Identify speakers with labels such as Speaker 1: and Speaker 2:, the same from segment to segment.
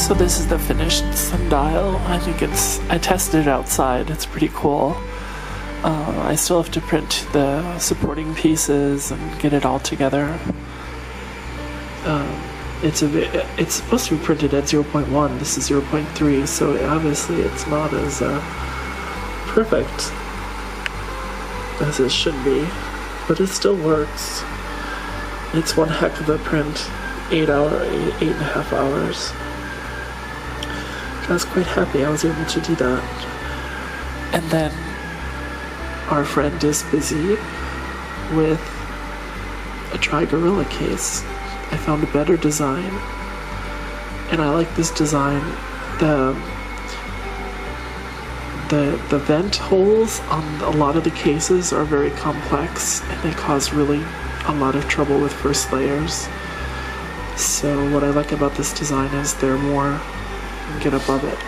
Speaker 1: So this is the finished Sundial. I tested it outside. It's pretty cool. I still have to print the supporting pieces and get it all together. It's supposed to be printed at 0.1. This is 0.3, so obviously it's not as perfect as it should be, but it still works. It's one heck of a print. 8.5 hours. I was quite happy I was able to do that. And then our friend is busy with a TriGorilla case. I found a better design, and I like this design. The vent holes on a lot of the cases are very complex, and they cause really a lot of trouble with first layers. So what I like about this design is they're more, get above it.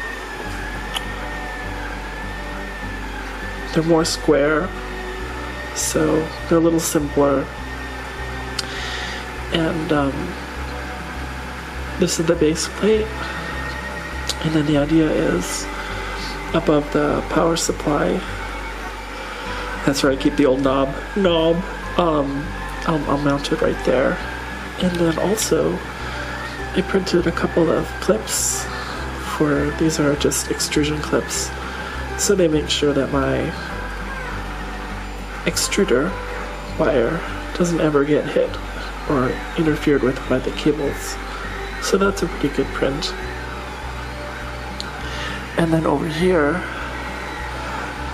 Speaker 1: They're more square, so they're a little simpler. And this is the base plate, and then the idea is above the power supply. That's where I keep the old knob. I'll mount it right there. And then also, I printed a couple of clips for, these are just extrusion clips, so they make sure that my extruder wire doesn't ever get hit or interfered with by the cables. So that's a pretty good print. And then over here,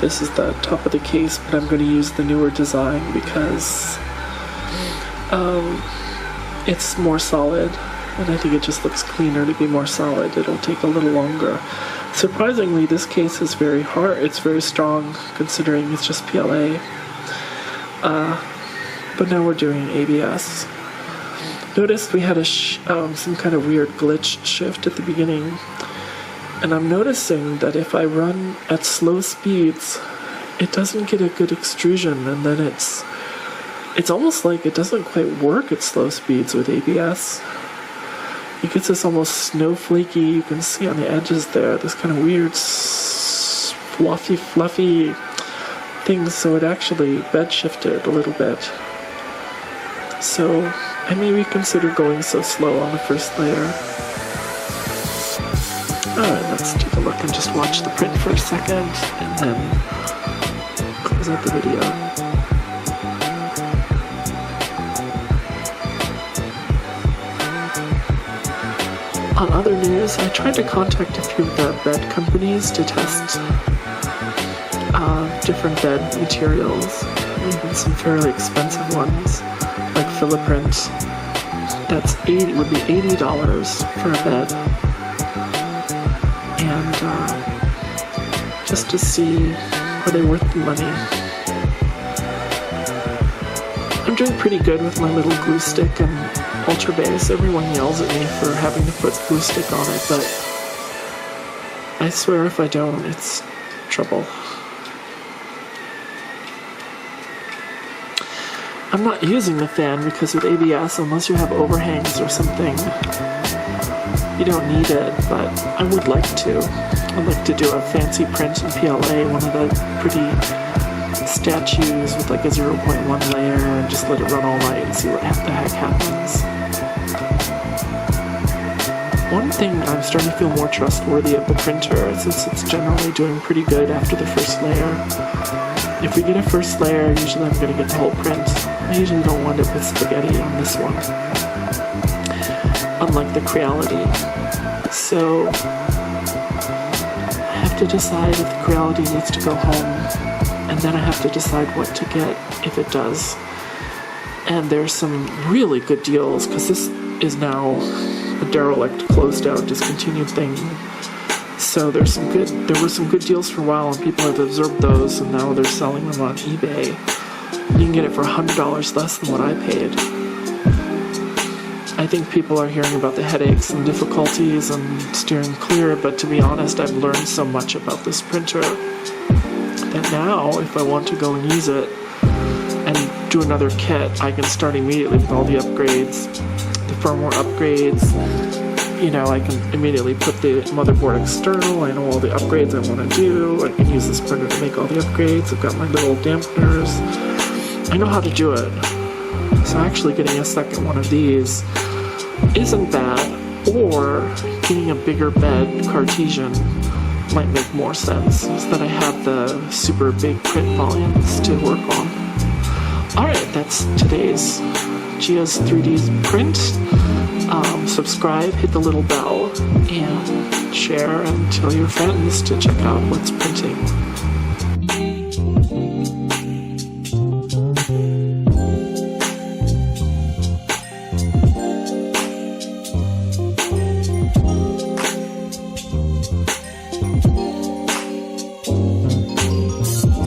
Speaker 1: this is the top of the case, but I'm going to use the newer design because it's more solid, and I think it just looks cleaner to be more solid. It'll take a little longer. Surprisingly, this case is very hard. It's very strong considering it's just PLA. But now we're doing ABS. Noticed we had some kind of weird glitch shift at the beginning, and I'm noticing that if I run at slow speeds, it doesn't get a good extrusion, and then it's almost like it doesn't quite work at slow speeds with ABS. It gets this almost snowflakey, you can see on the edges there, this kind of weird fluffy thing, so it actually bed shifted a little bit. So I may reconsider going so slow on the first layer. Alright, let's take a look and just watch the print for a second, and then close out the video. On other news, I tried to contact a few of the bed companies to test different bed materials, even some fairly expensive ones, like Philiprint. Would be $80 for a bed, and just to see are they worth the money. I'm doing pretty good with my little glue stick and Ultra Base. Everyone yells at me for having to put glue stick on it, but I swear if I don't, it's trouble. I'm not using the fan because with ABS, unless you have overhangs or something, you don't need it, but I would like to. I'd like to do a fancy print in PLA, one of the pretty statues with like a 0.1 layer, and just let it run all night and see what the heck happens. One thing, I'm starting to feel more trustworthy of the printer since it's generally doing pretty good after the first layer. If we get a first layer, usually I'm going to get the whole print. I usually don't wind up with spaghetti on this one, unlike the Creality. So I have to decide if the Creality needs to go home, and then I have to decide what to get if it does. And there's some really good deals, because this is now a derelict, closed out, discontinued thing. So there were some good deals for a while, and people have absorbed those, and now they're selling them on eBay. You can get it for $100 less than what I paid. I think people are hearing about the headaches and difficulties and steering clear, but to be honest, I've learned so much about this printer that now, if I want to go and use it and do another kit, I can start immediately with all the upgrades, the firmware upgrades, you know, I can immediately put the motherboard external. I know all the upgrades I want to do. I can use this printer to make all the upgrades. I've got my little dampeners. I know how to do it. So actually getting a second one of these isn't bad, or getting a bigger bed Cartesian might make more sense, so that I have the super big print volumes to work on. Alright, that's today's Gias 3D print. Subscribe, hit the little bell, and share and tell your friends to check out what's printing.